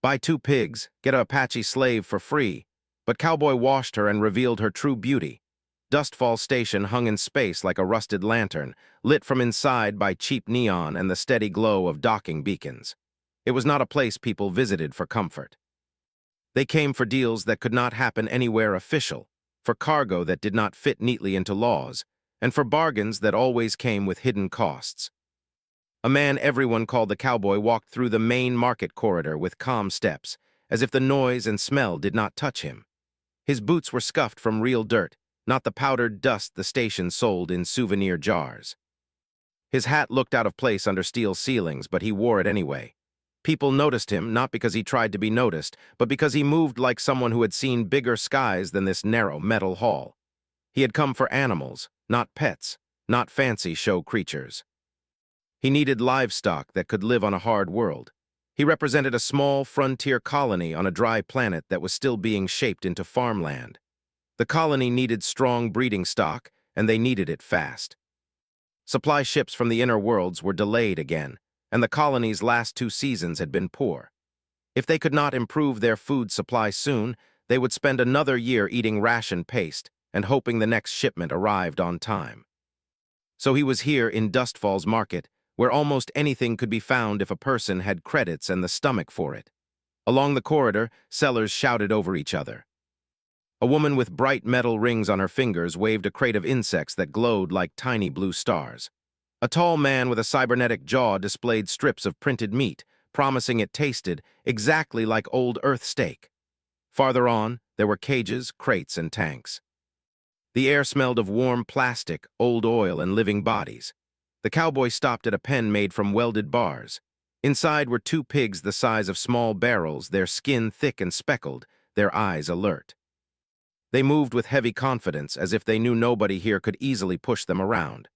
Buy 2 pigs, get a Apache slave for free. But Cowboy washed her and revealed her true beauty. Dustfall Station hung in space like a rusted lantern, lit from inside by cheap neon and the steady glow of docking beacons. It was not a place people visited for comfort. They came for deals that could not happen anywhere official, for cargo that did not fit neatly into laws, and for bargains that always came with hidden costs. A man everyone called the Cowboy walked through the main market corridor with calm steps, as if the noise and smell did not touch him. His boots were scuffed from real dirt, not the powdered dust the station sold in souvenir jars. His hat looked out of place under steel ceilings, but he wore it anyway. People noticed him not because he tried to be noticed, but because he moved like someone who had seen bigger skies than this narrow metal hall. He had come for animals, not pets, not fancy show creatures. He needed livestock that could live on a hard world. He represented a small frontier colony on a dry planet that was still being shaped into farmland. The colony needed strong breeding stock, and they needed it fast. Supply ships from the inner worlds were delayed again, and the colony's last 2 seasons had been poor. If they could not improve their food supply soon, they would spend another year eating ration paste and hoping the next shipment arrived on time. So he was here in Dustfall's market, where almost anything could be found if a person had credits and the stomach for it. Along the corridor, sellers shouted over each other. A woman with bright metal rings on her fingers waved a crate of insects that glowed like tiny blue stars. A tall man with a cybernetic jaw displayed strips of printed meat, promising it tasted exactly like old Earth steak. Farther on, there were cages, crates, and tanks. The air smelled of warm plastic, old oil, and living bodies. The Cowboy stopped at a pen made from welded bars. Inside were 2 pigs the size of small barrels, their skin thick and speckled, their eyes alert. They moved with heavy confidence, as if they knew nobody here could easily push them around.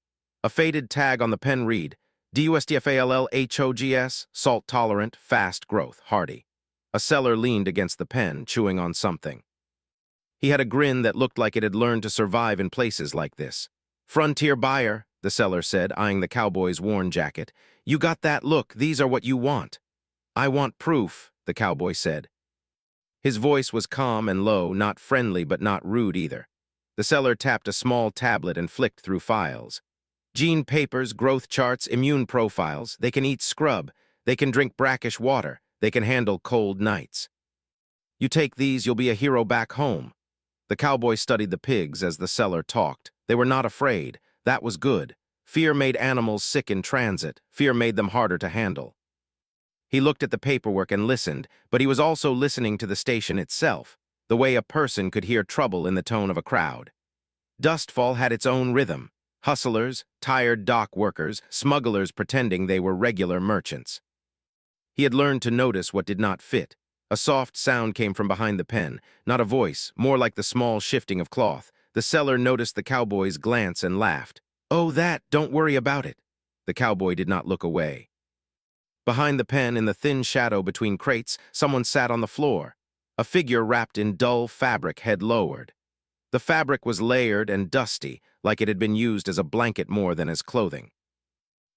A faded tag on the pen read, DUSTFALLHOGS, salt-tolerant, fast growth, hardy. A seller leaned against the pen, chewing on something. He had a grin that looked like it had learned to survive in places like this. Frontier buyer, the seller said, eyeing the Cowboy's worn jacket. You got that look, these are what you want. I want proof, the Cowboy said. His voice was calm and low, not friendly but not rude either. The seller tapped a small tablet and flicked through files. Gene papers, growth charts, immune profiles. They can eat scrub. They can drink brackish water. They can handle cold nights. You take these, you'll be a hero back home. The Cowboy studied the pigs as the seller talked. They were not afraid. That was good. Fear made animals sick in transit. Fear made them harder to handle. He looked at the paperwork and listened, but he was also listening to the station itself, the way a person could hear trouble in the tone of a crowd. Dustfall had its own rhythm. Hustlers, tired dock workers, smugglers pretending they were regular merchants. He had learned to notice what did not fit. A soft sound came from behind the pen, not a voice, more like the small shifting of cloth. The seller noticed the Cowboy's glance and laughed. Oh, that, don't worry about it. The Cowboy did not look away. Behind the pen, in the thin shadow between crates, someone sat on the floor. A figure wrapped in dull fabric, head lowered. The fabric was layered and dusty, like it had been used as a blanket more than as clothing.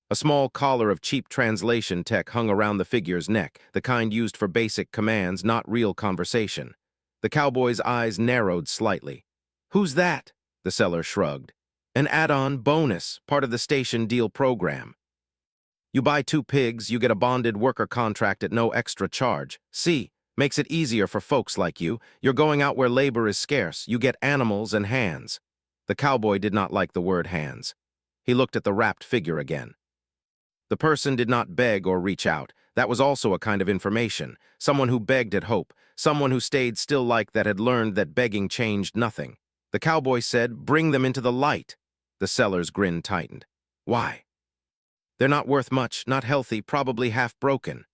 A small collar of cheap translation tech hung around the figure's neck, the kind used for basic commands, not real conversation. The Cowboy's eyes narrowed slightly. Who's that? The seller shrugged. An add-on bonus, part of the station deal program. You buy 2 pigs, you get a bonded worker contract at no extra charge. See, makes it easier for folks like you. You're going out where labor is scarce. You get animals and hands. The Cowboy did not like the word hands. He looked at the wrapped figure again. The person did not beg or reach out. That was also a kind of information. Someone who begged at hope. Someone who stayed still like that had learned that begging changed nothing. The Cowboy said, bring them into the light. The seller's grin tightened. Why? They're not worth much, not healthy, probably half broken.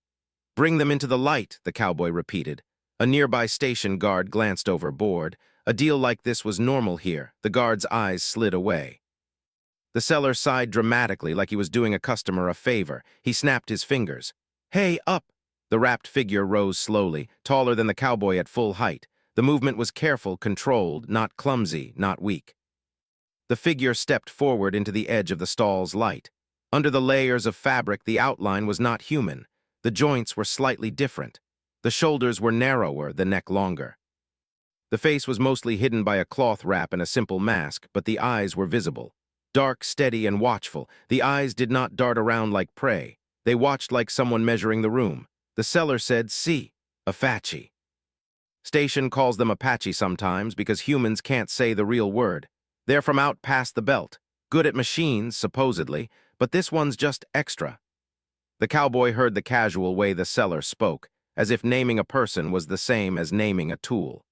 Bring them into the light, the Cowboy repeated. A nearby station guard glanced overboard. A deal like this was normal here. The guard's eyes slid away. The seller sighed dramatically like he was doing a customer a favor. He snapped his fingers. Hey, up! The wrapped figure rose slowly, taller than the Cowboy at full height. The movement was careful, controlled, not clumsy, not weak. The figure stepped forward into the edge of the stall's light. Under the layers of fabric, the outline was not human. The joints were slightly different. The shoulders were narrower, the neck longer. The face was mostly hidden by a cloth wrap and a simple mask, but the eyes were visible. Dark, steady, and watchful, the eyes did not dart around like prey. They watched like someone measuring the room. The seller said, "See, Apache." Station calls them Apache sometimes because humans can't say the real word. They're from out past the belt, good at machines, supposedly, but this one's just extra. The cowboy heard the casual way the seller spoke, as if naming a person was the same as naming a tool.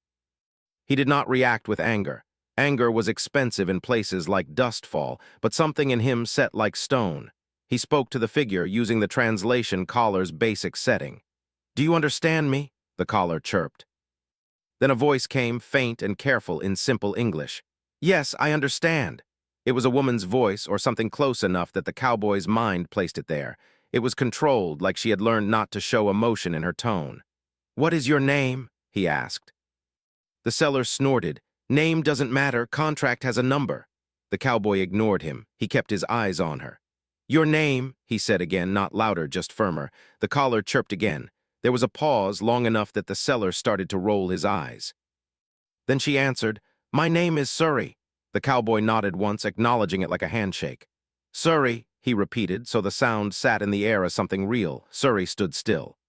He did not react with anger. Anger was expensive in places like Dustfall, but something in him set like stone. He spoke to the figure using the translation collar's basic setting. "Do you understand me?" the collar chirped. Then a voice came, faint and careful, in simple English. "Yes, I understand." It was a woman's voice, or something close enough that the cowboy's mind placed it there. It was controlled, like she had learned not to show emotion in her tone. "What is your name?" he asked. The seller snorted. "Name doesn't matter, contract has a number." The cowboy ignored him. He kept his eyes on her. "Your name," he said again, not louder, just firmer. The collar chirped again. There was a pause long enough that the seller started to roll his eyes. Then she answered, "My name is Surrey." The cowboy nodded once, acknowledging it like a handshake. "Surrey," he repeated, so the sound sat in the air as something real. Surrey stood still.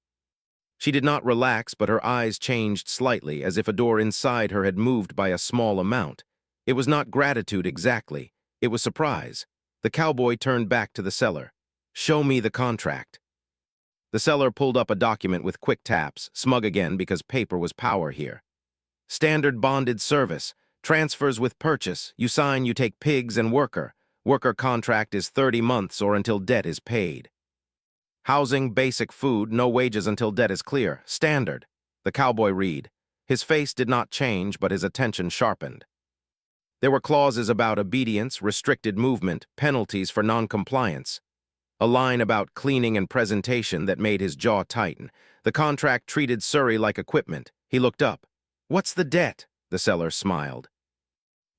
She did not relax, but her eyes changed slightly, as if a door inside her had moved by a small amount. It was not gratitude exactly. It was surprise. The cowboy turned back to the seller. "Show me the contract." The seller pulled up a document with quick taps, smug again because paper was power here. "Standard bonded service. Transfers with purchase. You sign, you take pigs and worker. Worker contract is 30 months or until debt is paid. Housing, basic food, no wages until debt is clear. Standard." The cowboy read. His face did not change, but his attention sharpened. There were clauses about obedience, restricted movement, penalties for non-compliance. A line about cleaning and presentation that made his jaw tighten. The contract treated Surrey like equipment. He looked up. "What's the debt?" The seller smiled.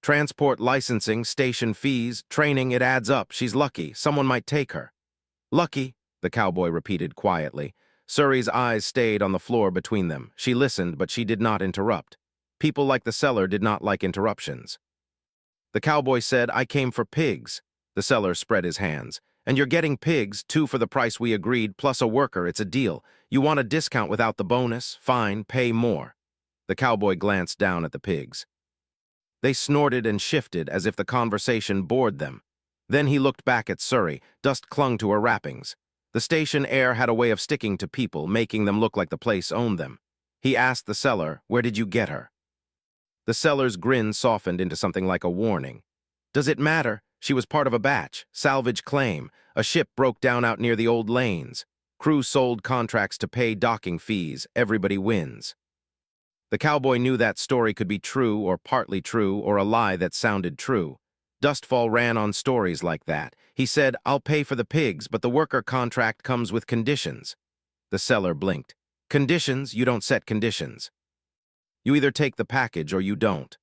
"Transport licensing, station fees, training, it adds up. She's lucky. Someone might take her." "Lucky," the cowboy repeated quietly. Surrey's eyes stayed on the floor between them. She listened, but she did not interrupt. People like the seller did not like interruptions. The cowboy said, "I came for pigs." The seller spread his hands. "And you're getting pigs, 2 for the price we agreed, plus a worker. It's a deal. You want a discount without the bonus? Fine, pay more." The cowboy glanced down at the pigs. They snorted and shifted as if the conversation bored them. Then he looked back at Surrey. Dust clung to her wrappings. The station air had a way of sticking to people, making them look like the place owned them. He asked the seller, "Where did you get her?" The seller's grin softened into something like a warning. "Does it matter? She was part of a batch. Salvage claim. A ship broke down out near the old lanes. Crew sold contracts to pay docking fees. Everybody wins." The cowboy knew that story could be true or partly true or a lie that sounded true. Dustfall ran on stories like that. He said, "I'll pay for the pigs, but the worker contract comes with conditions." The seller blinked. "Conditions? You don't set conditions. You either take the package or you don't."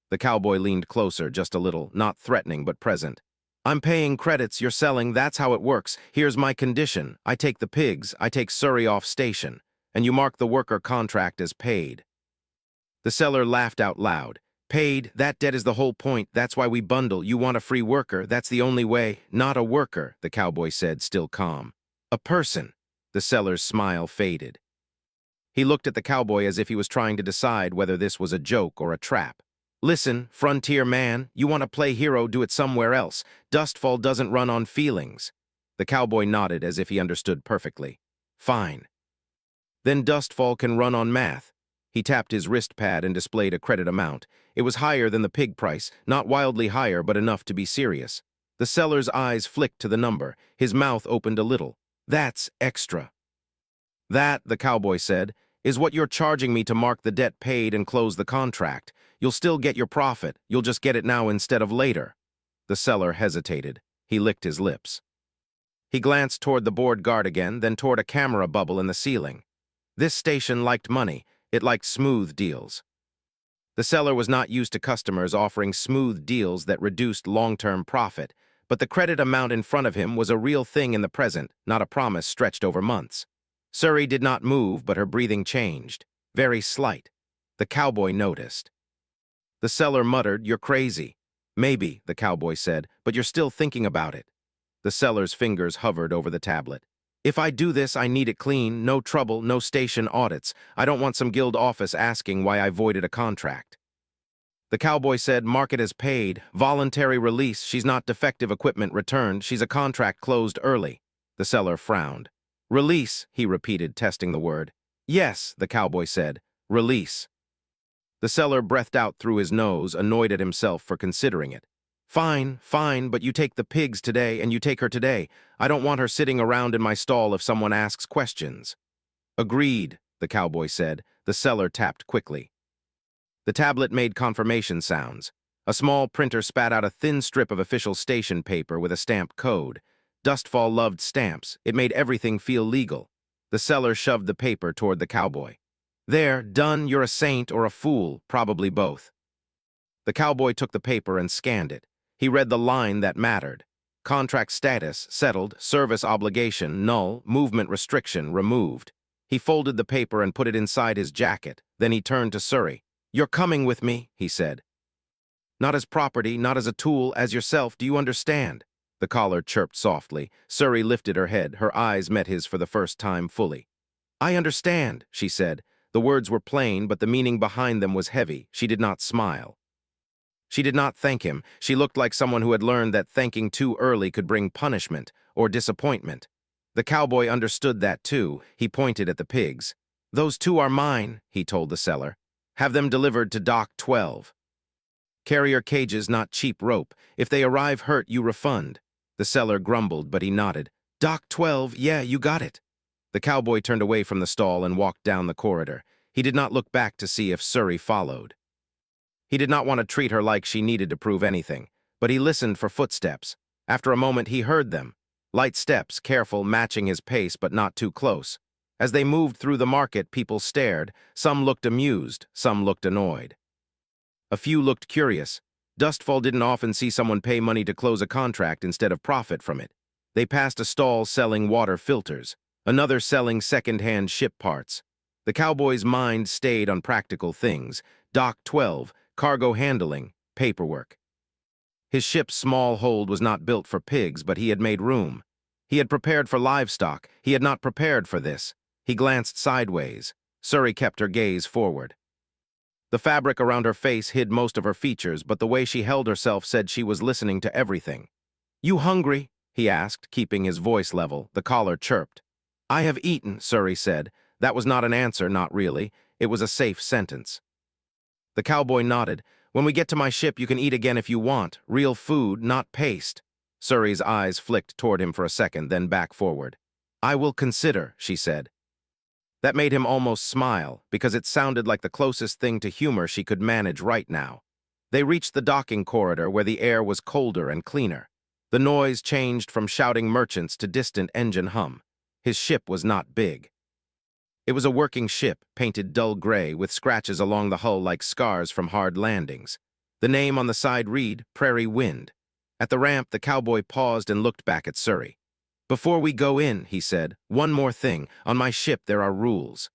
The cowboy leaned closer, just a little, not threatening but present. "I'm paying credits, you're selling, that's how it works. Here's my condition. I take the pigs, I take Surrey off station, and you mark the worker contract as paid." The seller laughed out loud. "Paid? That debt is the whole point. That's why we bundle. You want a free worker. That's the only way." "Not a worker," the cowboy said, still calm. "A person." The seller's smile faded. He looked at the cowboy as if he was trying to decide whether this was a joke or a trap. "Listen, frontier man, you want to play hero, do it somewhere else. Dustfall doesn't run on feelings." The cowboy nodded as if he understood perfectly. "Fine. Then Dustfall can run on math." He tapped his wrist pad and displayed a credit amount. It was higher than the pig price, not wildly higher, but enough to be serious. The seller's eyes flicked to the number. His mouth opened a little. "That's extra." "That," the cowboy said, "is what you're charging me to mark the debt paid and close the contract. You'll still get your profit. You'll just get it now instead of later." The seller hesitated. He licked his lips. He glanced toward the board guard again, then toward a camera bubble in the ceiling. This station liked money. It liked smooth deals. The seller was not used to customers offering smooth deals that reduced long-term profit, but the credit amount in front of him was a real thing in the present, not a promise stretched over months. Surrey did not move, but her breathing changed. Very slight. The cowboy noticed. The seller muttered, "You're crazy." "Maybe," the cowboy said, "but you're still thinking about it." The seller's fingers hovered over the tablet. "If I do this, I need it clean, no trouble, no station audits. I don't want some guild office asking why I voided a contract." The cowboy said, "Mark it as paid. Voluntary release. She's not defective equipment returned. She's a contract closed early." The seller frowned. "Release," he repeated, testing the word. "Yes," the cowboy said. "Release." The seller breathed out through his nose, annoyed at himself for considering it. "Fine, fine, but you take the pigs today, and you take her today. I don't want her sitting around in my stall if someone asks questions." "Agreed," the cowboy said. The seller tapped quickly. The tablet made confirmation sounds. A small printer spat out a thin strip of official station paper with a stamped code. Dustfall loved stamps. It made everything feel legal. The seller shoved the paper toward the cowboy. "There, done. You're a saint or a fool, probably both." The cowboy took the paper and scanned it. He read the line that mattered. Contract status, settled. Service obligation, null. Movement restriction, removed. He folded the paper and put it inside his jacket. Then he turned to Surrey. "You're coming with me," he said. "Not as property, not as a tool, as yourself, do you understand?" The caller chirped softly. Surrey lifted her head. Her eyes met his for the first time fully. "I understand," she said. The words were plain, but the meaning behind them was heavy. She did not smile. She did not thank him. She looked like someone who had learned that thanking too early could bring punishment or disappointment. The cowboy understood that too. He pointed at the pigs. "Those two are mine," he told the seller. "Have them delivered to Dock 12. Carrier cages, not cheap rope. If they arrive hurt, you refund." The seller grumbled, but he nodded. "Dock 12, yeah, you got it." The cowboy turned away from the stall and walked down the corridor. He did not look back to see if Surrey followed. He did not want to treat her like she needed to prove anything, but he listened for footsteps. After a moment, he heard them. Light steps, careful, matching his pace, but not too close. As they moved through the market, people stared. Some looked amused, some looked annoyed. A few looked curious. Dustfall didn't often see someone pay money to close a contract instead of profit from it. They passed a stall selling water filters, another selling second-hand ship parts. The cowboy's mind stayed on practical things. Dock 12, cargo handling, paperwork. His ship's small hold was not built for pigs, but he had made room. He had prepared for livestock. He had not prepared for this. He glanced sideways. Surrey kept her gaze forward. The fabric around her face hid most of her features, but the way she held herself said she was listening to everything. "You hungry?" he asked, keeping his voice level. The caller chirped. "I have eaten," Surrey said. That was not an answer, not really. It was a safe sentence. The cowboy nodded. "When we get to my ship, you can eat again if you want. Real food, not paste." Surrey's eyes flicked toward him for a second, then back forward. "I will consider," she said. That made him almost smile, because it sounded like the closest thing to humor she could manage right now. They reached the docking corridor where the air was colder and cleaner. The noise changed from shouting merchants to distant engine hum. His ship was not big. It was a working ship, painted dull gray, with scratches along the hull like scars from hard landings. The name on the side read, Prairie Wind. At the ramp, the cowboy paused and looked back at Surrey. "Before we go in," he said, "one more thing. On my ship there are rules."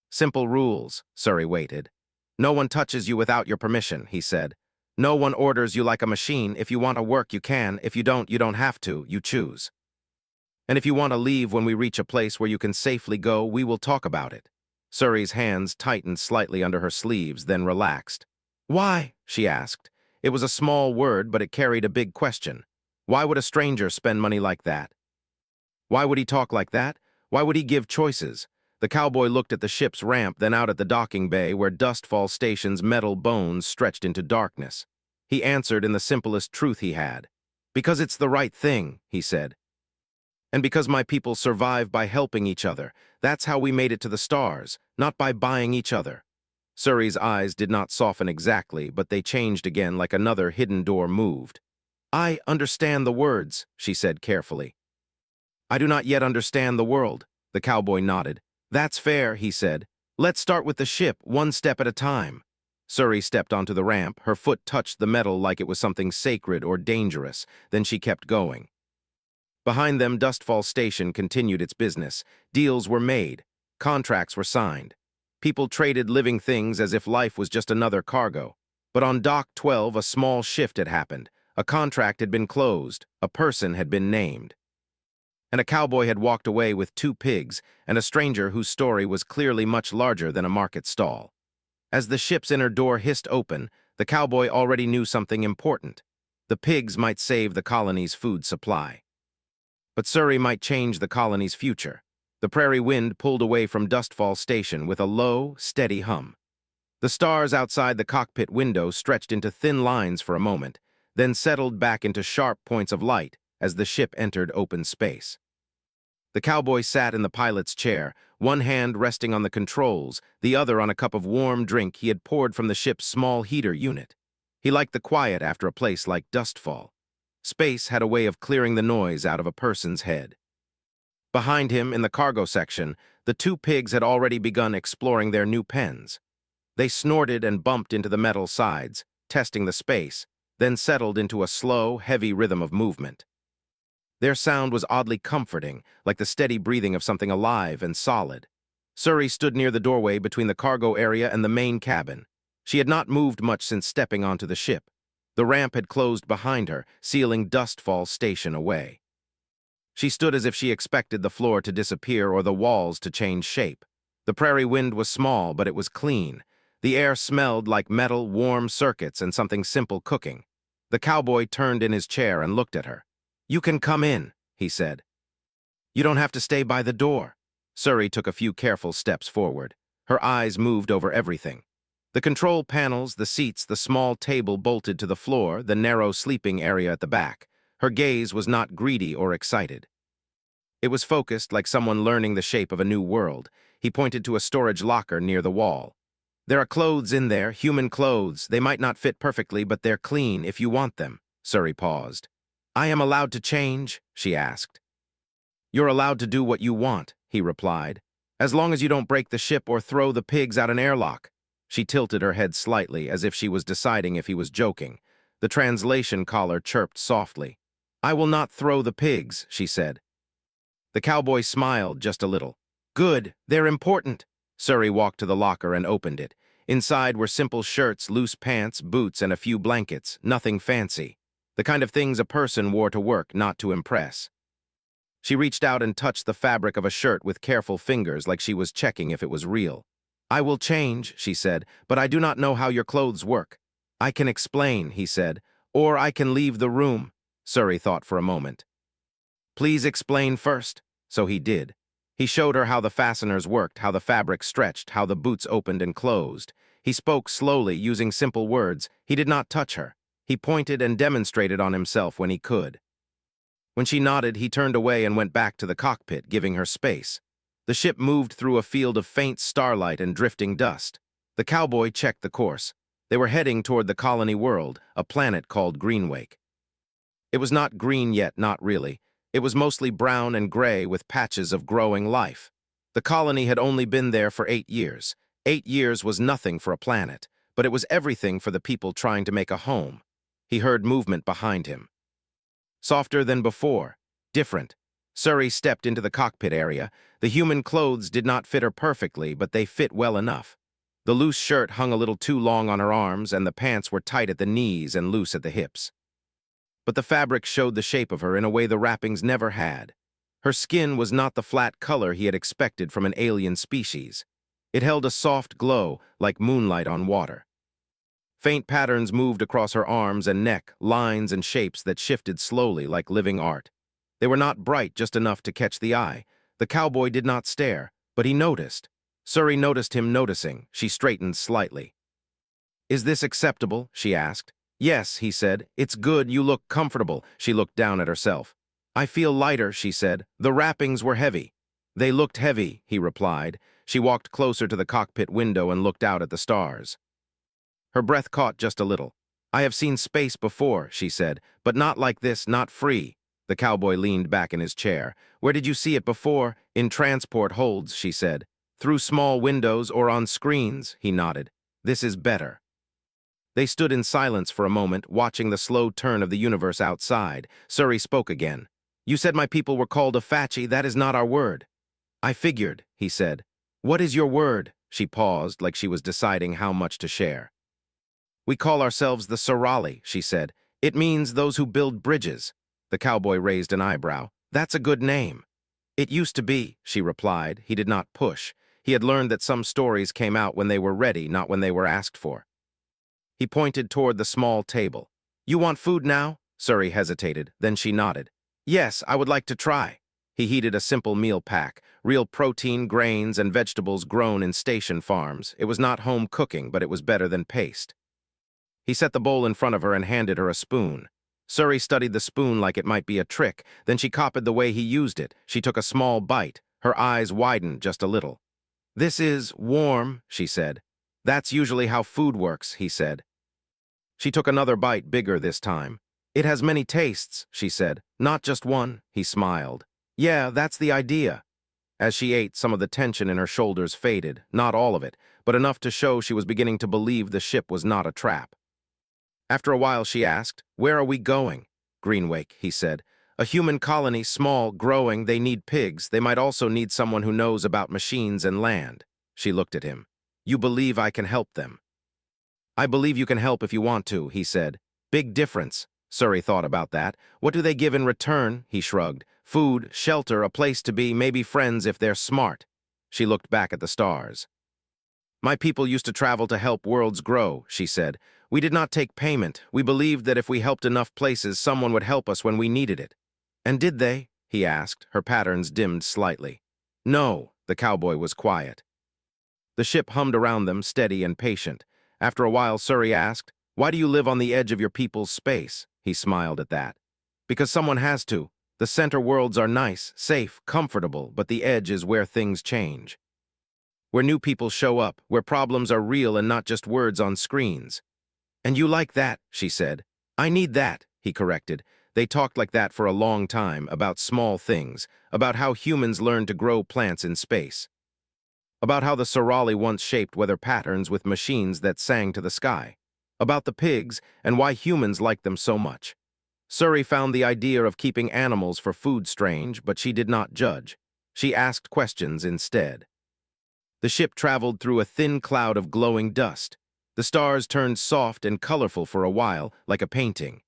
"Simple rules," Surrey waited. "No one touches you without your permission," he said. "No one orders you like a machine. If you want to work, you can. If you don't have to. You choose. And if you want to leave when we reach a place where you can safely go, we will talk about it." Surrey's hands tightened slightly under her sleeves, then relaxed. "Why?" she asked. It was a small word, but it carried a big question. Why would a stranger spend money like that? Why would he talk like that? Why would he give choices? The cowboy looked at the ship's ramp, then out at the docking bay where Dustfall Station's metal bones stretched into darkness. He answered in the simplest truth he had. "Because it's the right thing," he said. "And because my people survive by helping each other. That's how we made it to the stars, not by buying each other." Surrey's eyes did not soften exactly, but they changed again like another hidden door moved. "I understand the words," she said carefully. "I do not yet understand the world," the cowboy nodded. "That's fair," he said. "Let's start with the ship, one step at a time." Surrey stepped onto the ramp. Her foot touched the metal like it was something sacred or dangerous. Then she kept going. Behind them, Dustfall Station continued its business. Deals were made. Contracts were signed. People traded living things as if life was just another cargo. But on Dock 12, a small shift had happened. A contract had been closed. A person had been named. And a cowboy had walked away with 2 pigs and a stranger whose story was clearly much larger than a market stall. As the ship's inner door hissed open, the cowboy already knew something important. The pigs might save the colony's food supply. But Surrey might change the colony's future. The prairie wind pulled away from Dustfall Station with a low, steady hum. The stars outside the cockpit window stretched into thin lines for a moment, then settled back into sharp points of light as the ship entered open space. The cowboy sat in the pilot's chair, one hand resting on the controls, the other on a cup of warm drink he had poured from the ship's small heater unit. He liked the quiet after a place like Dustfall. Space had a way of clearing the noise out of a person's head. Behind him, in the cargo section, the 2 pigs had already begun exploring their new pens. They snorted and bumped into the metal sides, testing the space, then settled into a slow, heavy rhythm of movement. Their sound was oddly comforting, like the steady breathing of something alive and solid. Surrey stood near the doorway between the cargo area and the main cabin. She had not moved much since stepping onto the ship. The ramp had closed behind her, sealing Dustfall Station away. She stood as if she expected the floor to disappear or the walls to change shape. The prairie wind was small, but it was clean. The air smelled like metal, warm circuits and something simple cooking. The cowboy turned in his chair and looked at her. "You can come in," he said. "You don't have to stay by the door." Surrey took a few careful steps forward. Her eyes moved over everything. The control panels, the seats, the small table bolted to the floor, the narrow sleeping area at the back. Her gaze was not greedy or excited. It was focused, like someone learning the shape of a new world. He pointed to a storage locker near the wall. "There are clothes in there, human clothes. They might not fit perfectly, but they're clean if you want them." Surrey paused. "I am allowed to change?" she asked. "You're allowed to do what you want," he replied, "as long as you don't break the ship or throw the pigs out an airlock." She tilted her head slightly, as if she was deciding if he was joking. The translation collar chirped softly. "I will not throw the pigs," she said. The cowboy smiled just a little. "Good, they're important." Surrey walked to the locker and opened it. Inside were simple shirts, loose pants, boots, and a few blankets, nothing fancy. The kind of things a person wore to work, not to impress. She reached out and touched the fabric of a shirt with careful fingers, like she was checking if it was real. "I will change," she said, "but I do not know how your clothes work." "I can explain," he said, "or I can leave the room." Surrey thought for a moment. "Please explain first." So he did. He showed her how the fasteners worked, how the fabric stretched, how the boots opened and closed. He spoke slowly, using simple words. He did not touch her. He pointed and demonstrated on himself when he could. When she nodded, he turned away and went back to the cockpit, giving her space. The ship moved through a field of faint starlight and drifting dust. The cowboy checked the course. They were heading toward the colony world, a planet called Greenwake. It was not green yet, not really. It was mostly brown and gray with patches of growing life. The colony had only been there for 8 years. 8 years was nothing for a planet, but it was everything for the people trying to make a home. He heard movement behind him. Softer than before. Different. Surrey stepped into the cockpit area. The human clothes did not fit her perfectly, but they fit well enough. The loose shirt hung a little too long on her arms, and the pants were tight at the knees and loose at the hips. But the fabric showed the shape of her in a way the wrappings never had. Her skin was not the flat color he had expected from an alien species. It held a soft glow, like moonlight on water. Faint patterns moved across her arms and neck, lines and shapes that shifted slowly like living art. They were not bright, just enough to catch the eye. The cowboy did not stare, but he noticed. Surrey noticed him noticing. She straightened slightly. "Is this acceptable?" she asked. "Yes," he said. "It's good, you look comfortable." She looked down at herself. "I feel lighter," she said. "The wrappings were heavy." "They looked heavy," he replied. She walked closer to the cockpit window and looked out at the stars. Her breath caught just a little. "I have seen space before," she said, "but not like this, not free." The cowboy leaned back in his chair. "Where did you see it before?" "In transport holds," she said. "Through small windows or on screens," he nodded. "This is better." They stood in silence for a moment, watching the slow turn of the universe outside. Surrey spoke again. You said my people were called Apache. That is not our word. I figured, he said. What is your word? She paused, like she was deciding how much to share. We call ourselves the Sorali, she said. It means those who build bridges. The cowboy raised an eyebrow. That's a good name. It used to be, she replied. He did not push. He had learned that some stories came out when they were ready, not when they were asked for. He pointed toward the small table. You want food now? Suri hesitated, then she nodded. Yes, I would like to try. He heated a simple meal pack, real protein, grains, and vegetables grown in station farms. It was not home cooking, but it was better than paste. He set the bowl in front of her and handed her a spoon. Suri studied the spoon like it might be a trick, then she copied the way he used it. She took a small bite. Her eyes widened just a little. This is warm, she said. That's usually how food works, he said. She took another bite, bigger this time. It has many tastes, she said. Not just one, he smiled. Yeah, that's the idea. As she ate, some of the tension in her shoulders faded, not all of it, but enough to show she was beginning to believe the ship was not a trap. After a while, she asked, Where are we going? Greenwake, he said. A human colony, small, growing, they need pigs. They might also need someone who knows about machines and land. She looked at him. You believe I can help them? I believe you can help if you want to, he said. Big difference. Suri thought about that. What do they give in return? He shrugged. Food, shelter, a place to be, maybe friends if they're smart. She looked back at the stars. My people used to travel to help worlds grow, she said. We did not take payment. We believed that if we helped enough places, someone would help us when we needed it. And did they? He asked. Her patterns dimmed slightly. No, the cowboy was quiet. The ship hummed around them, steady and patient. After a while, Suri asked, Why do you live on the edge of your people's space? He smiled at that. Because someone has to. The center worlds are nice, safe, comfortable, but the edge is where things change. Where new people show up, where problems are real and not just words on screens. And you like that, she said. I need that, he corrected. They talked like that for a long time, about small things, about how humans learned to grow plants in space. About how the Sorali once shaped weather patterns with machines that sang to the sky. About the pigs and why humans liked them so much. Suri found the idea of keeping animals for food strange, but she did not judge. She asked questions instead. The ship traveled through a thin cloud of glowing dust. The stars turned soft and colorful for a while, like a painting.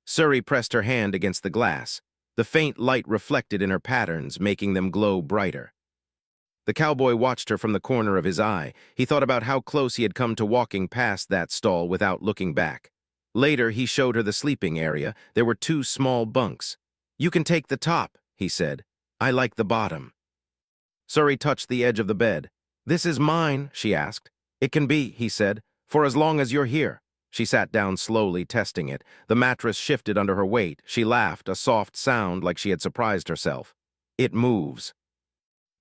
Suri pressed her hand against the glass. The faint light reflected in her patterns, making them glow brighter. The cowboy watched her from the corner of his eye. He thought about how close he had come to walking past that stall without looking back. Later, he showed her the sleeping area. There were 2 small bunks. You can take the top, he said. I like the bottom. Suri touched the edge of the bed. This is mine, she asked. It can be, he said, for as long as you're here. She sat down slowly, testing it. The mattress shifted under her weight. She laughed, a soft sound like she had surprised herself. It moves.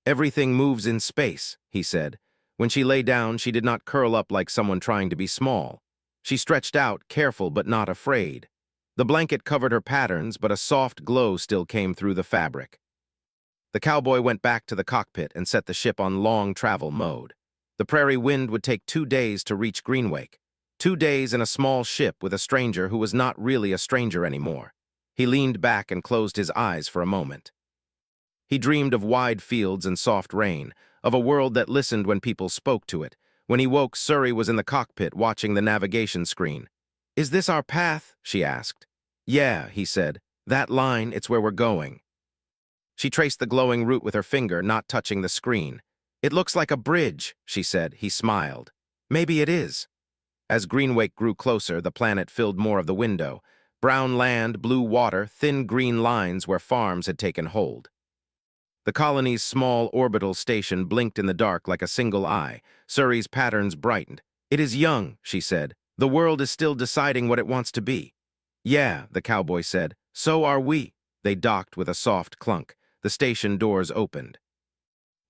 Everything moves in space, he said. When she lay down, she did not curl up like someone trying to be small. She stretched out, careful but not afraid. The blanket covered her patterns, but a soft glow still came through the fabric. The cowboy went back to the cockpit and set the ship on long travel mode. The prairie wind would take 2 days to reach Greenwake. 2 days in a small ship with a stranger who was not really a stranger anymore. He leaned back and closed his eyes for a moment. He dreamed of wide fields and soft rain, of a world that listened when people spoke to it. When he woke, Suri was in the cockpit watching the navigation screen. Is this our path? She asked. Yeah, he said. That line, it's where we're going. She traced the glowing route with her finger, not touching the screen. It looks like a bridge, she said. He smiled. Maybe it is. As Greenwake grew closer, the planet filled more of the window. Brown land, blue water, thin green lines where farms had taken hold. The colony's small orbital station blinked in the dark like a single eye. Suri's patterns brightened. It is young, she said. The world is still deciding what it wants to be. Yeah, the cowboy said. So are we. They docked with a soft clunk. The station doors opened.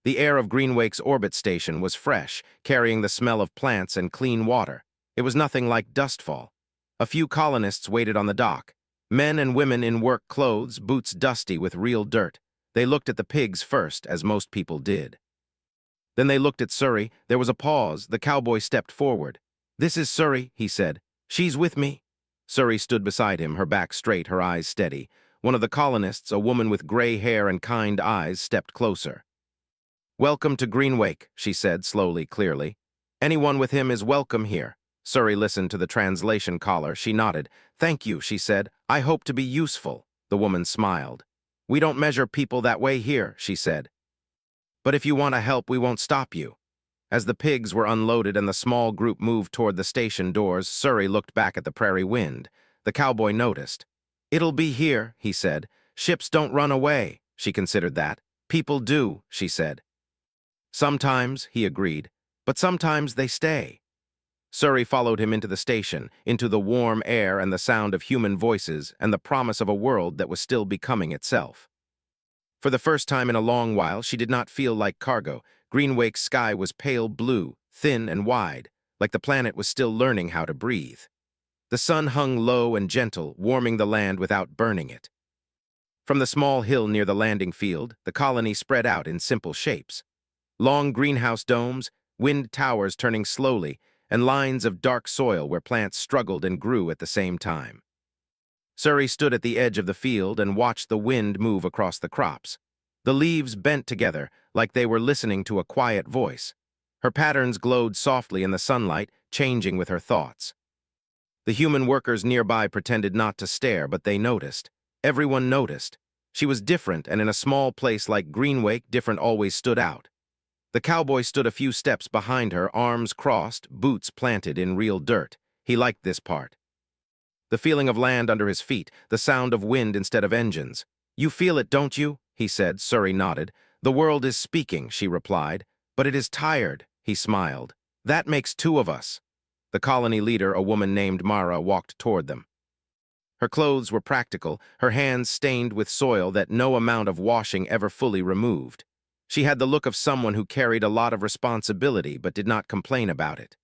The air of Greenwake's orbit station was fresh, carrying the smell of plants and clean water. It was nothing like dustfall. A few colonists waited on the dock. Men and women in work clothes, boots dusty with real dirt. They looked at the pigs first, as most people did. Then they looked at Suri. There was a pause. The cowboy stepped forward. This is Suri, he said. She's with me. Suri stood beside him, her back straight, her eyes steady. One of the colonists, a woman with gray hair and kind eyes, stepped closer. "Welcome to Greenwake," she said slowly, clearly. "Anyone with him is welcome here." Surrey listened to the translation caller. She nodded. "Thank you," she said. "I hope to be useful." The woman smiled. "We don't measure people that way here," she said. "But if you want to help, we won't stop you." As the pigs were unloaded and the small group moved toward the station doors, Surrey looked back at the prairie wind. The cowboy noticed. "It'll be here," he said. "Ships don't run away." She considered that. "People do," she said. "Sometimes," he agreed, "but sometimes they stay." Surrey followed him into the station, into the warm air and the sound of human voices and the promise of a world that was still becoming itself. For the first time in a long while, she did not feel like cargo. Greenwake's sky was pale blue, thin and wide, like the planet was still learning how to breathe. The sun hung low and gentle, warming the land without burning it. From the small hill near the landing field, the colony spread out in simple shapes. Long greenhouse domes, wind towers turning slowly, and lines of dark soil where plants struggled and grew at the same time. Surrey stood at the edge of the field and watched the wind move across the crops. The leaves bent together, like they were listening to a quiet voice. Her patterns glowed softly in the sunlight, changing with her thoughts. The human workers nearby pretended not to stare, but they noticed. Everyone noticed. She was different, and in a small place like Greenwake, different always stood out. The cowboy stood a few steps behind her, arms crossed, boots planted in real dirt. He liked this part. The feeling of land under his feet, the sound of wind instead of engines. "You feel it, don't you?" he said. Surrey nodded. "The world is speaking," she replied. "But it is tired," he smiled. "That makes two of us." The colony leader, a woman named Mara, walked toward them. Her clothes were practical, her hands stained with soil that no amount of washing ever fully removed. She had the look of someone who carried a lot of responsibility but did not complain about it.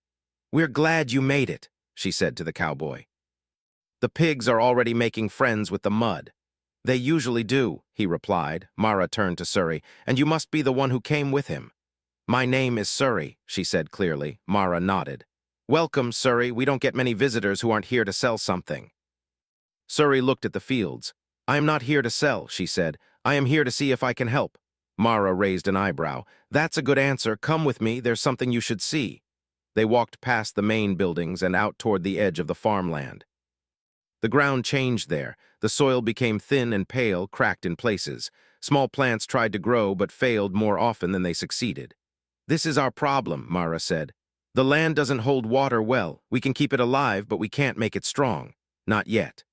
"We're glad you made it," she said to the cowboy. "The pigs are already making friends with the mud." "They usually do," he replied. Mara turned to Surrey. "And you must be the one who came with him." "My name is Surrey," she said clearly. Mara nodded. "Welcome, Surrey. We don't get many visitors who aren't here to sell something." Surrey looked at the fields. "I am not here to sell," she said. "I am here to see if I can help." Mara raised an eyebrow. "That's a good answer. Come with me. There's something you should see." They walked past the main buildings and out toward the edge of the farmland. The ground changed there. The soil became thin and pale, cracked in places. Small plants tried to grow but failed more often than they succeeded. "This is our problem," Mara said. "The land doesn't hold water well. We can keep it alive, but we can't make it strong. Not yet."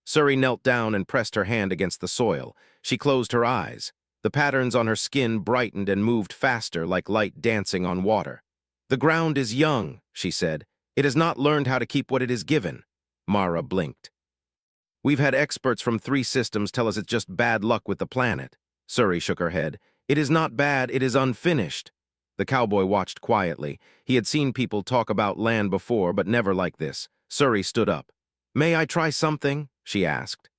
Surrey knelt down and pressed her hand against the soil. She closed her eyes. The patterns on her skin brightened and moved faster, like light dancing on water. "The ground is young," she said. "It has not learned how to keep what it is given." Mara blinked. "We've had experts from 3 systems tell us it's just bad luck with the planet." Surrey shook her head. "It is not bad, it is unfinished." The cowboy watched quietly. He had seen people talk about land before, but never like this. Surrey stood up. "May I try something?" she asked.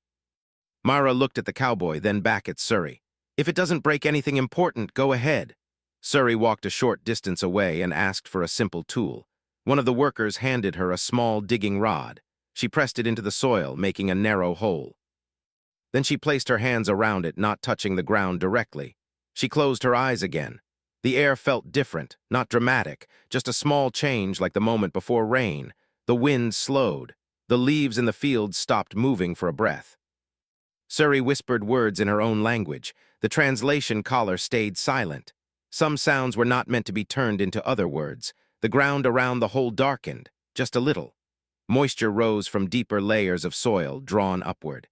Mara looked at the cowboy, then back at Surrey. "If it doesn't break anything important, go ahead." Surrey walked a short distance away and asked for a simple tool. One of the workers handed her a small digging rod. She pressed it into the soil, making a narrow hole. Then she placed her hands around it, not touching the ground directly. She closed her eyes again. The air felt different, not dramatic, just a small change like the moment before rain. The wind slowed. The leaves in the fields stopped moving for a breath. Surrey whispered words in her own language. The translation caller stayed silent. Some sounds were not meant to be turned into other words. The ground around the hole darkened, just a little. Moisture rose from deeper layers of soil, drawn upward.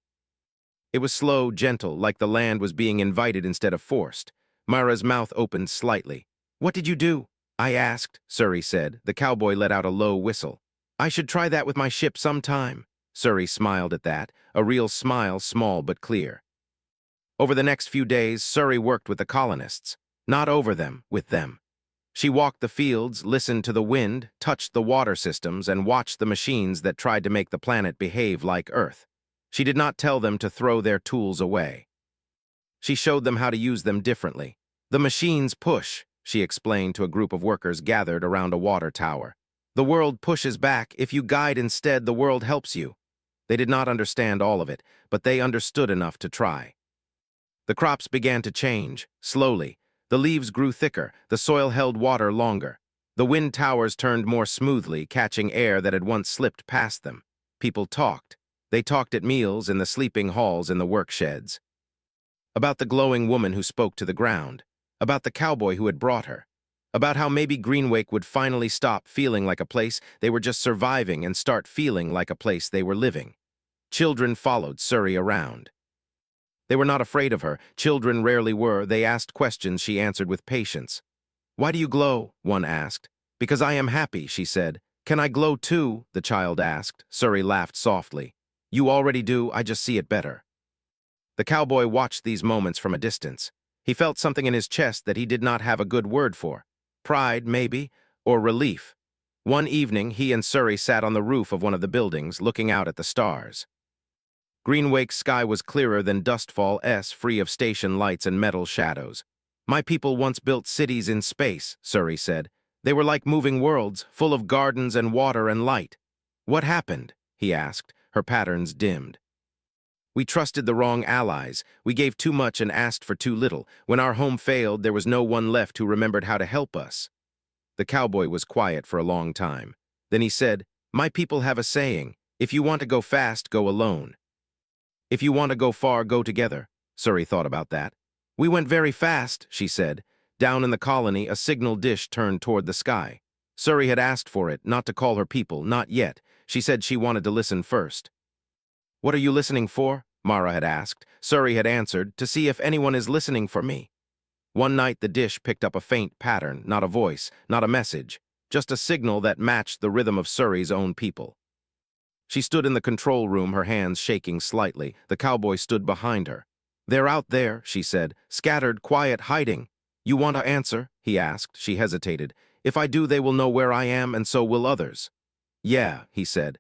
It was slow, gentle, like the land was being invited instead of forced. Mara's mouth opened slightly. "What did you do?" I asked, Surrey said. The cowboy let out a low whistle. "I should try that with my ship sometime." Surrey smiled at that, a real smile, small but clear. Over the next few days, Surrey worked with the colonists. Not over them, with them. She walked the fields, listened to the wind, touched the water systems, and watched the machines that tried to make the planet behave like Earth. She did not tell them to throw their tools away. She showed them how to use them differently. "The machines push," she explained to a group of workers gathered around a water tower. "The world pushes back. If you guide instead, the world helps you." They did not understand all of it, but they understood enough to try. The crops began to change, slowly. The leaves grew thicker, the soil held water longer. The wind towers turned more smoothly, catching air that had once slipped past them. People talked. They talked at meals, in the sleeping halls, in the work sheds. About the glowing woman who spoke to the ground. About the cowboy who had brought her. About how maybe Greenwake would finally stop feeling like a place they were just surviving and start feeling like a place they were living. Children followed Surrey around. They were not afraid of her. Children rarely were. They asked questions she answered with patience. "Why do you glow?" one asked. "Because I am happy," she said. "Can I glow too?" the child asked. Surrey laughed softly. "You already do, I just see it better." The cowboy watched these moments from a distance. He felt something in his chest that he did not have a good word for. Pride, maybe, or relief. One evening, he and Surrey sat on the roof of one of the buildings, looking out at the stars. Greenwake's sky was clearer than Dustfall, free of station lights and metal shadows. "My people once built cities in space," Surrey said. "They were like moving worlds, full of gardens and water and light." "What happened?" he asked. Her patterns dimmed. "We trusted the wrong allies. We gave too much and asked for too little. When our home failed, there was no one left who remembered how to help us." The cowboy was quiet for a long time. Then he said, "My people have a saying, if you want to go fast, go alone. If you want to go far, go together." Surrey thought about that. "We went very fast," she said. Down in the colony, a signal dish turned toward the sky. Surrey had asked for it, not to call her people, not yet. She said she wanted to listen first. "What are you listening for?" Mara had asked. Surrey had answered, "To see if anyone is listening for me." One night the dish picked up a faint pattern, not a voice, not a message, just a signal that matched the rhythm of Surrey's own people. She stood in the control room, her hands shaking slightly. The cowboy stood behind her. "They're out there," she said, "scattered, quiet, hiding." "You want to answer?" he asked. She hesitated. "If I do, they will know where I am, and so will others." "Yeah," he said.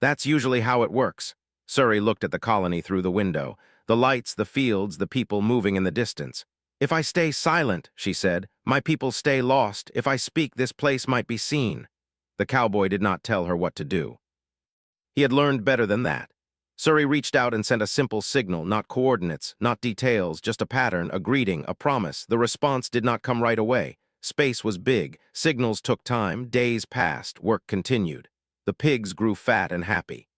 "That's usually how it works." Surrey looked at the colony through the window. The lights, the fields, the people moving in the distance. "If I stay silent," she said, "my people stay lost. If I speak, this place might be seen." The cowboy did not tell her what to do. He had learned better than that. Surrey reached out and sent a simple signal, not coordinates, not details, just a pattern, a greeting, a promise. The response did not come right away. Space was big. Signals took time. Days passed. Work continued. The pigs grew fat and happy.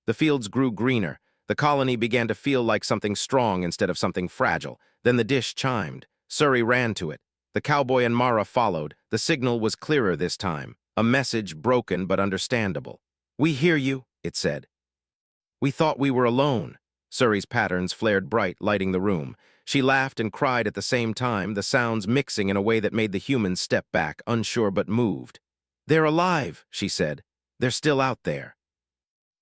The fields grew greener. The colony began to feel like something strong instead of something fragile. Then the dish chimed. Surrey ran to it. The cowboy and Mara followed. The signal was clearer this time. A message broken but understandable. "We hear you," it said. "We thought we were alone." Surrey's patterns flared bright, lighting the room. She laughed and cried at the same time, the sounds mixing in a way that made the humans step back, unsure but moved. "They're alive," she said. "They're still out there."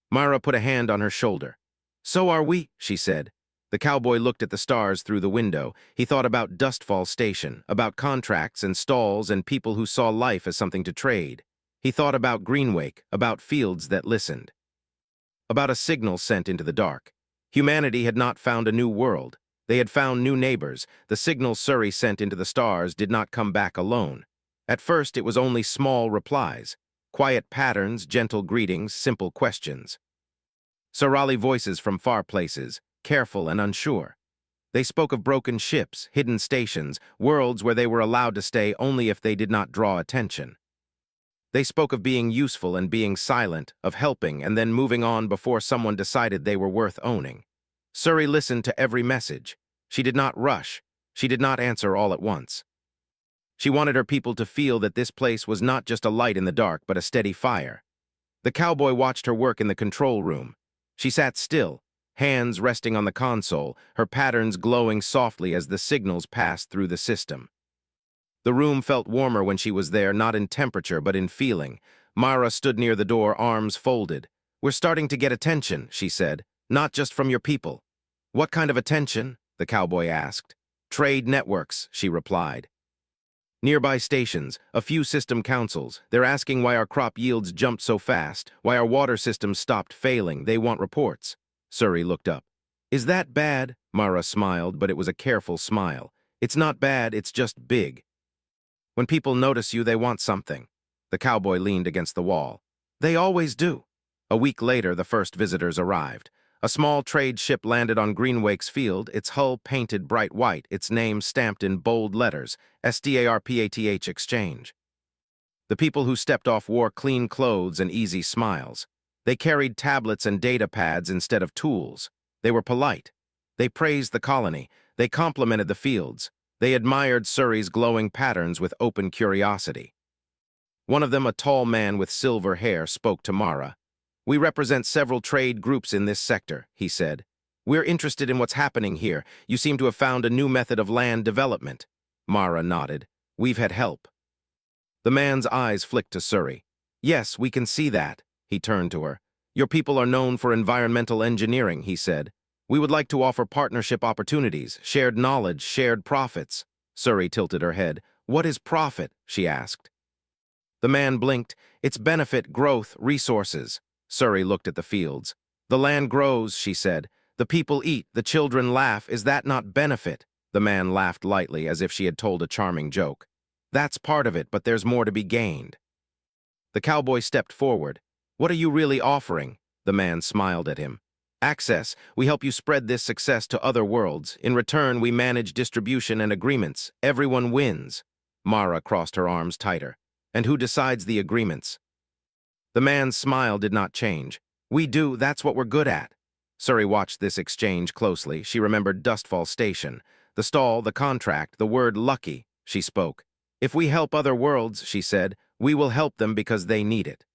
Mara put a hand on her shoulder. "So are we," she said. The cowboy looked at the stars through the window. He thought about Dustfall Station, about contracts and stalls and people who saw life as something to trade. He thought about Greenwake, about fields that listened. About a signal sent into the dark. Humanity had not found a new world. They had found new neighbors. The signal Surrey sent into the stars did not come back alone. At first, it was only small replies. Quiet patterns, gentle greetings, simple questions. Sorali voices from far places, careful and unsure. They spoke of broken ships, hidden stations, worlds where they were allowed to stay only if they did not draw attention. They spoke of being useful and being silent, of helping and then moving on before someone decided they were worth owning. Surrey listened to every message. She did not rush. She did not answer all at once. She wanted her people to feel that this place was not just a light in the dark, but a steady fire. The cowboy watched her work in the control room. She sat still, hands resting on the console, her patterns glowing softly as the signals passed through the system. The room felt warmer when she was there, not in temperature, but in feeling. Mara stood near the door, arms folded. "We're starting to get attention," she said, "not just from your people." "What kind of attention?" the cowboy asked. "Trade networks," she replied. "Nearby stations, a few system councils. They're asking why our crop yields jumped so fast, why our water systems stopped failing. They want reports." Surrey looked up. "Is that bad?" Mara smiled, but it was a careful smile. "It's not bad, it's just big. When people notice you, they want something." The cowboy leaned against the wall. "They always do." A week later, the first visitors arrived. A small trade ship landed on Greenwake's field, its hull painted bright white, its name stamped in bold letters, SDARPATH Exchange. The people who stepped off wore clean clothes and easy smiles. They carried tablets and data pads instead of tools. They were polite. They praised the colony. They complimented the fields. They admired Surrey's glowing patterns with open curiosity. One of them, a tall man with silver hair, spoke to Mara. "We represent several trade groups in this sector," he said. "We're interested in what's happening here. You seem to have found a new method of land development." Mara nodded. "We've had help." The man's eyes flicked to Surrey. "Yes, we can see that." He turned to her. "Your people are known for environmental engineering," he said. "We would like to offer partnership opportunities, shared knowledge, shared profits." Surrey tilted her head. "What is profit?" she asked. The man blinked. "It's benefit, growth, resources." Surrey looked at the fields. "The land grows," she said. "The people eat, the children laugh. Is that not benefit?" The man laughed lightly, as if she had told a charming joke. "That's part of it, but there's more to be gained." The cowboy stepped forward. "What are you really offering?" The man smiled at him. "Access. We help you spread this success to other worlds. In return, we manage distribution and agreements. Everyone wins." Mara crossed her arms tighter. "And who decides the agreements?" The man's smile did not change. "We do, that's what we're good at." Surrey watched this exchange closely. She remembered Dustfall Station. The stall, the contract, the word lucky. She spoke. "If we help other worlds," she said, "we will help them because they need it.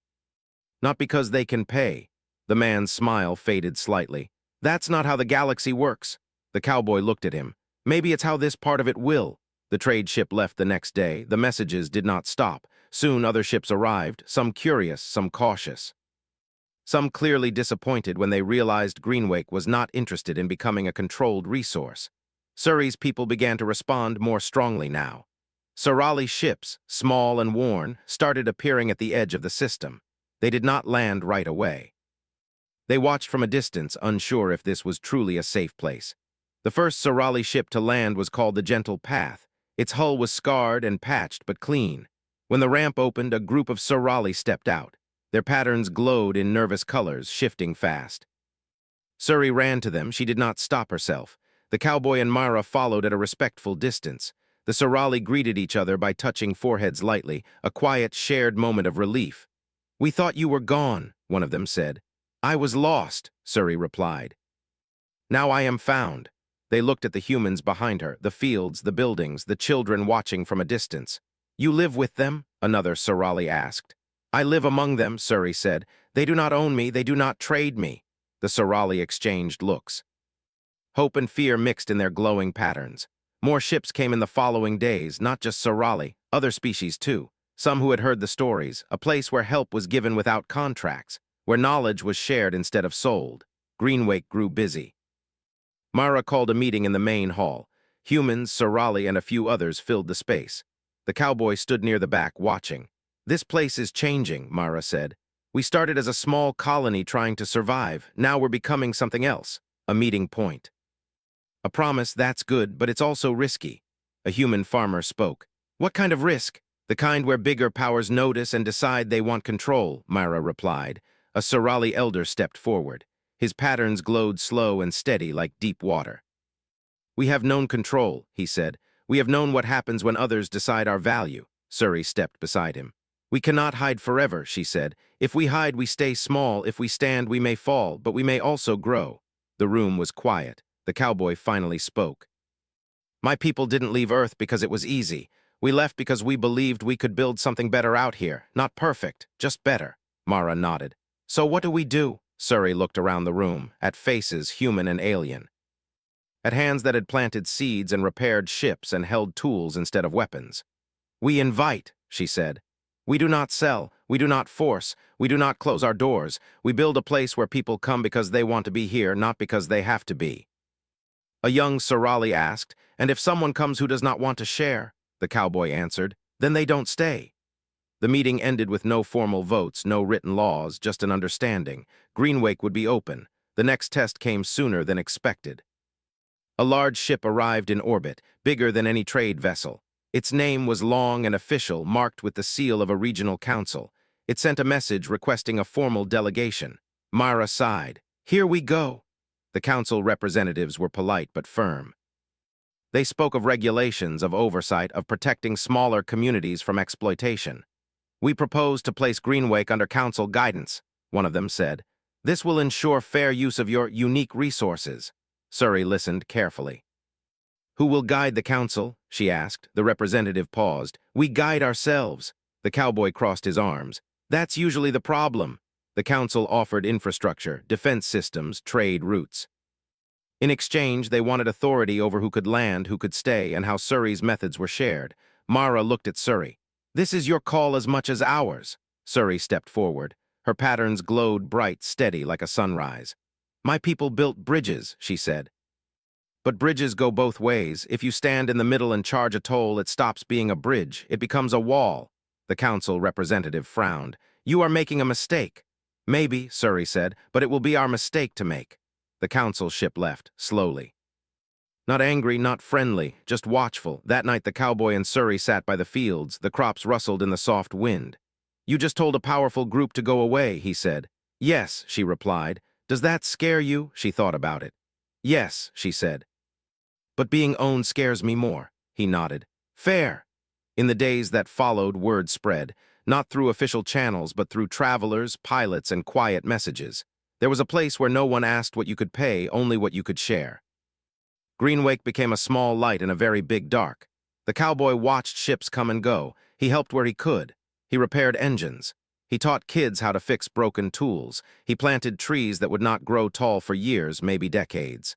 Not because they can pay." The man's smile faded slightly. "That's not how the galaxy works." The cowboy looked at him. "Maybe it's how this part of it will." The trade ship left the next day. The messages did not stop. Soon other ships arrived, some curious, some cautious. Some clearly disappointed when they realized Greenwake was not interested in becoming a controlled resource. Surrey's people began to respond more strongly now. Sorali ships, small and worn, started appearing at the edge of the system. They did not land right away. They watched from a distance, unsure if this was truly a safe place. The first Sorali ship to land was called the Gentle Path. Its hull was scarred and patched, but clean. When the ramp opened, a group of Sorali stepped out. Their patterns glowed in nervous colors, shifting fast. Surrey ran to them. She did not stop herself. The cowboy and Mara followed at a respectful distance. The Sorali greeted each other by touching foreheads lightly, a quiet, shared moment of relief. "We thought you were gone," one of them said. "I was lost," Surrey replied. "Now I am found." They looked at the humans behind her, the fields, the buildings, the children watching from a distance. "You live with them?" another Sorali asked. "I live among them," Surrey said. "They do not own me, they do not trade me." The Sorali exchanged looks. Hope and fear mixed in their glowing patterns. More ships came in the following days, not just Sorali, other species too. Some who had heard the stories, a place where help was given without contracts, where knowledge was shared instead of sold. Greenwake grew busy. Mara called a meeting in the main hall. Humans, Sorali, and a few others filled the space. The cowboy stood near the back, watching. "This place is changing," Mara said. "We started as a small colony trying to survive. Now we're becoming something else. A meeting point." "A promise, that's good, but it's also risky." A human farmer spoke. "What kind of risk?" "The kind where bigger powers notice and decide they want control," Mara replied. A Sorali elder stepped forward. His patterns glowed slow and steady like deep water. "We have known control," he said. "We have known what happens when others decide our value." Surrey stepped beside him. "We cannot hide forever," she said. "If we hide, we stay small. If we stand, we may fall, but we may also grow." The room was quiet. The cowboy finally spoke. "My people didn't leave Earth because it was easy. We left because we believed we could build something better out here. Not perfect, just better." Mara nodded. "So what do we do?" Surrey looked around the room, at faces, human and alien. At hands that had planted seeds and repaired ships and held tools instead of weapons. "We invite," she said. "We do not sell. We do not force. We do not close our doors. We build a place where people come because they want to be here, not because they have to be." A young Sorali asked, "And if someone comes who does not want to share?" The cowboy answered, "Then they don't stay." The meeting ended with no formal votes, no written laws, just an understanding. Greenwake would be open. The next test came sooner than expected. A large ship arrived in orbit, bigger than any trade vessel. Its name was long and official, marked with the seal of a regional council. It sent a message requesting a formal delegation. Mara sighed. Here we go. The council representatives were polite but firm. They spoke of regulations, of oversight, of protecting smaller communities from exploitation. We propose to place Greenwake under council guidance, one of them said. This will ensure fair use of your unique resources. Surrey listened carefully. Who will guide the council? She asked. The representative paused. We guide ourselves. The cowboy crossed his arms. That's usually the problem. The council offered infrastructure, defense systems, trade routes. In exchange, they wanted authority over who could land, who could stay, and how Surrey's methods were shared. Mara looked at Surrey. This is your call as much as ours. Surrey stepped forward. Her patterns glowed bright, steady, like a sunrise. My people built bridges, she said. But bridges go both ways. If you stand in the middle and charge a toll, it stops being a bridge. It becomes a wall. The council representative frowned. You are making a mistake. Maybe, Surrey said, but it will be our mistake to make. The council ship left, slowly. Not angry, not friendly, just watchful. That night the cowboy and Surrey sat by the fields. The crops rustled in the soft wind. You just told a powerful group to go away, he said. Yes, she replied. Does that scare you? She thought about it. Yes, she said. But being owned scares me more, he nodded. Fair. In the days that followed, word spread, not through official channels, but through travelers, pilots, and quiet messages. There was a place where no one asked what you could pay, only what you could share. Greenwake became a small light in a very big dark. The cowboy watched ships come and go. He helped where he could. He repaired engines. He taught kids how to fix broken tools. He planted trees that would not grow tall for years, maybe decades.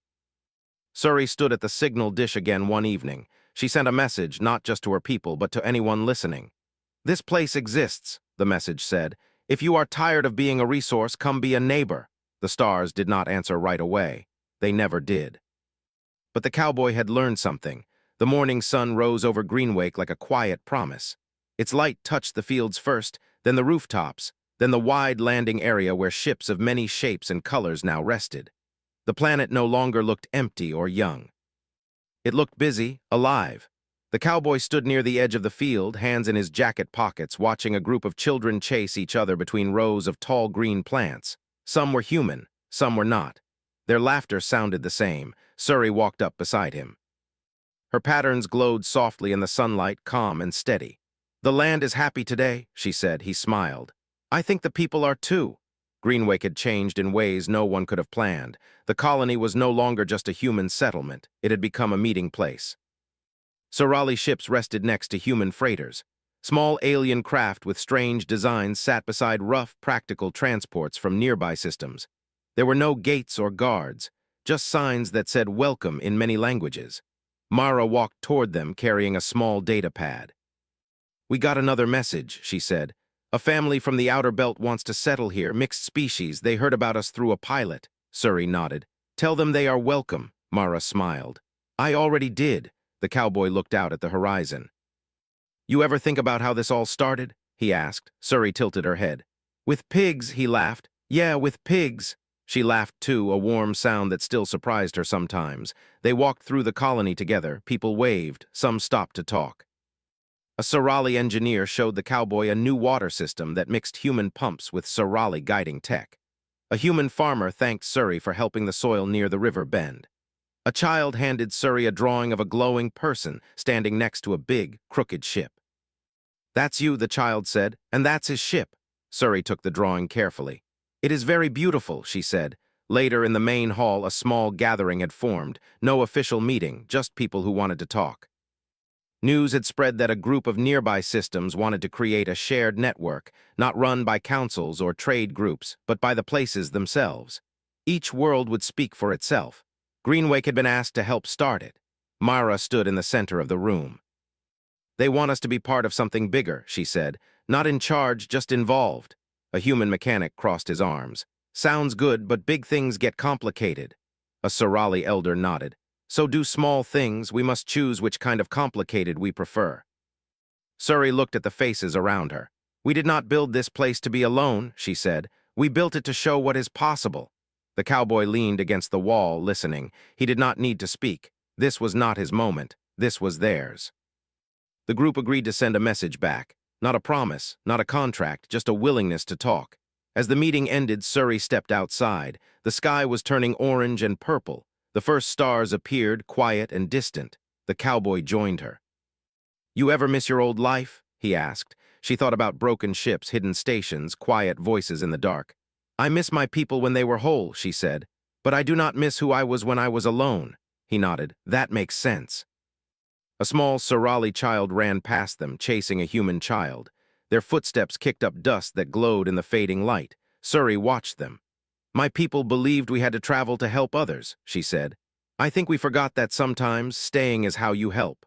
Surrey stood at the signal dish again one evening. She sent a message, not just to her people, but to anyone listening. This place exists, the message said. If you are tired of being a resource, come be a neighbor. The stars did not answer right away. They never did. But the cowboy had learned something. The morning sun rose over Greenwake like a quiet promise. Its light touched the fields first, then the rooftops, then the wide landing area where ships of many shapes and colors now rested. The planet no longer looked empty or young. It looked busy, alive. The cowboy stood near the edge of the field, hands in his jacket pockets, watching a group of children chase each other between rows of tall green plants. Some were human, some were not. Their laughter sounded the same. Surrey walked up beside him. Her patterns glowed softly in the sunlight, calm and steady. The land is happy today, she said. He smiled. I think the people are too. Greenwake had changed in ways no one could have planned. The colony was no longer just a human settlement. It had become a meeting place. Sorali ships rested next to human freighters. Small alien craft with strange designs sat beside rough, practical transports from nearby systems. There were no gates or guards, just signs that said welcome in many languages. Mara walked toward them carrying a small data pad. We got another message, she said. A family from the outer belt wants to settle here, mixed species. They heard about us through a pilot. Surrey nodded. Tell them they are welcome, Mara smiled. I already did. The cowboy looked out at the horizon. You ever think about how this all started? He asked. Surrey tilted her head. With pigs, he laughed. Yeah, with pigs. She laughed too, a warm sound that still surprised her sometimes. They walked through the colony together. People waved. Some stopped to talk. A Sorali engineer showed the cowboy a new water system that mixed human pumps with Sorali guiding tech. A human farmer thanked Surrey for helping the soil near the river bend. A child handed Surrey a drawing of a glowing person standing next to a big, crooked ship. That's you, the child said, and that's his ship. Surrey took the drawing carefully. It is very beautiful, she said. Later in the main hall, a small gathering had formed. No official meeting, just people who wanted to talk. News had spread that a group of nearby systems wanted to create a shared network, not run by councils or trade groups, but by the places themselves. Each world would speak for itself. Greenwake had been asked to help start it. Mara stood in the center of the room. They want us to be part of something bigger, she said. Not in charge, just involved. A human mechanic crossed his arms. Sounds good, but big things get complicated. A Sorali elder nodded. So do small things. We must choose which kind of complicated we prefer. Surrey looked at the faces around her. We did not build this place to be alone, she said. We built it to show what is possible. The cowboy leaned against the wall, listening. He did not need to speak. This was not his moment. This was theirs. The group agreed to send a message back. Not a promise, not a contract, just a willingness to talk. As the meeting ended, Surrey stepped outside. The sky was turning orange and purple. The first stars appeared, quiet and distant. The cowboy joined her. "You ever miss your old life?" he asked. She thought about broken ships, hidden stations, quiet voices in the dark. "I miss my people when they were whole," she said. "But I do not miss who I was when I was alone." He nodded. "That makes sense." A small Somali child ran past them, chasing a human child. Their footsteps kicked up dust that glowed in the fading light. Surrey watched them. "My people believed we had to travel to help others," she said. "I think we forgot that sometimes staying is how you help."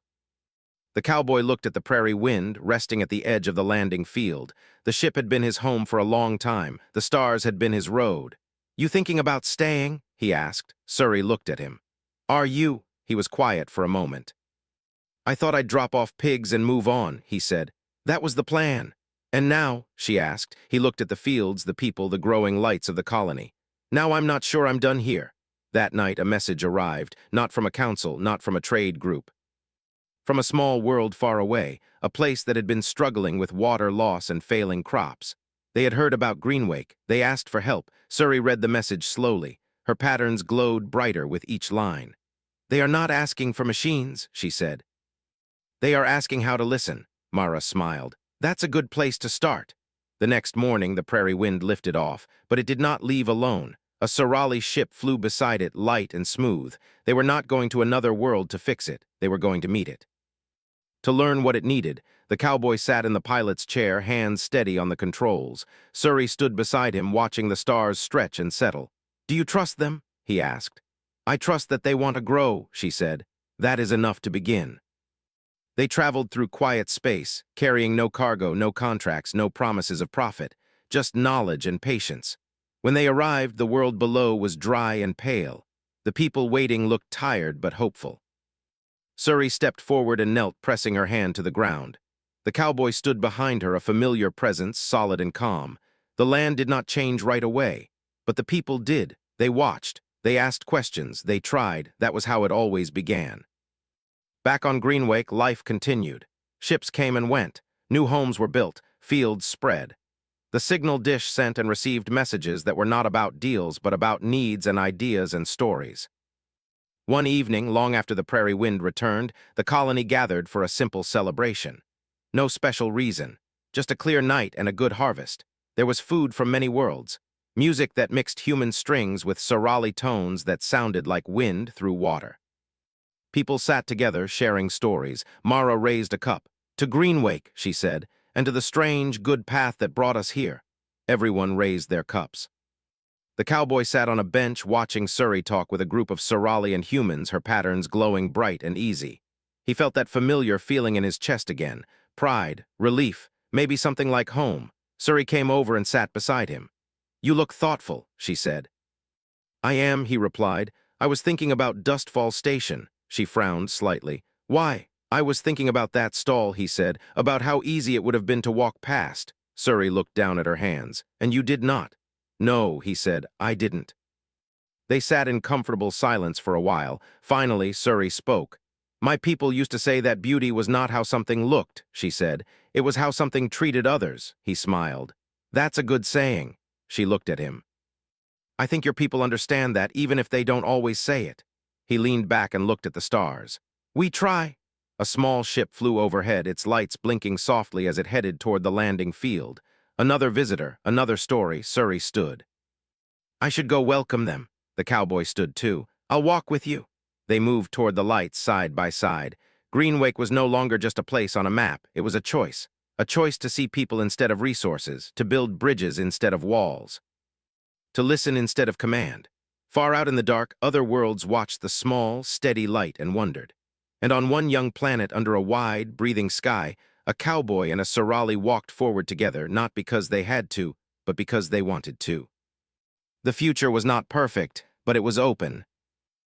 The cowboy looked at the prairie wind, resting at the edge of the landing field. The ship had been his home for a long time. The stars had been his road. "You thinking about staying?" he asked. Surrey looked at him. "Are you?" He was quiet for a moment. "I thought I'd drop off pigs and move on," he said. "That was the plan." "And now?" she asked. He looked at the fields, the people, the growing lights of the colony. "Now I'm not sure I'm done here." That night, a message arrived, not from a council, not from a trade group. From a small world far away, a place that had been struggling with water loss and failing crops. They had heard about Greenwake. They asked for help. Surrey read the message slowly. Her patterns glowed brighter with each line. "They are not asking for machines," she said. "They are asking how to listen." Mara smiled. "That's a good place to start." The next morning, the prairie wind lifted off, but it did not leave alone. A Somali ship flew beside it, light and smooth. They were not going to another world to fix it. They were going to meet it. To learn what it needed, the cowboy sat in the pilot's chair, hands steady on the controls. Surrey stood beside him, watching the stars stretch and settle. "Do you trust them?" he asked. "I trust that they want to grow," she said. "That is enough to begin." They traveled through quiet space, carrying no cargo, no contracts, no promises of profit, just knowledge and patience. When they arrived, the world below was dry and pale. The people waiting looked tired but hopeful. Surrey stepped forward and knelt, pressing her hand to the ground. The cowboy stood behind her, a familiar presence, solid and calm. The land did not change right away, but the people did. They watched. They asked questions. They tried. That was how it always began. Back on Greenwake, life continued. Ships came and went. New homes were built. Fields spread. The signal dish sent and received messages that were not about deals, but about needs and ideas and stories. One evening, long after the prairie wind returned, the colony gathered for a simple celebration. No special reason, just a clear night and a good harvest. There was food from many worlds, music that mixed human strings with Somali tones that sounded like wind through water. People sat together, sharing stories. Mara raised a cup. "To Greenwake," she said, "and to the strange, good path that brought us here." Everyone raised their cups. The cowboy sat on a bench watching Surrey talk with a group of Somali and humans, her patterns glowing bright and easy. He felt that familiar feeling in his chest again. Pride, relief, maybe something like home. Surrey came over and sat beside him. "You look thoughtful," she said. "I am," he replied. "I was thinking about Dustfall Station." She frowned slightly. "Why?" "I was thinking about that stall," he said, "about how easy it would have been to walk past." Surrey looked down at her hands. "And you did not." "No," he said, "I didn't." They sat in comfortable silence for a while. Finally, Surrey spoke. "My people used to say that beauty was not how something looked," she said. "It was how something treated others." He smiled. "That's a good saying." She looked at him. "I think your people understand that, even if they don't always say it." He leaned back and looked at the stars. "We try." A small ship flew overhead, its lights blinking softly as it headed toward the landing field. Another visitor, another story. Surrey stood. "I should go welcome them." The cowboy stood too. "I'll walk with you." They moved toward the lights side by side. Greenwake was no longer just a place on a map. It was a choice. A choice to see people instead of resources, to build bridges instead of walls, to listen instead of command. Far out in the dark, other worlds watched the small, steady light and wondered. And on one young planet under a wide, breathing sky, a cowboy and a Somali walked forward together, not because they had to, but because they wanted to. The future was not perfect, but it was open.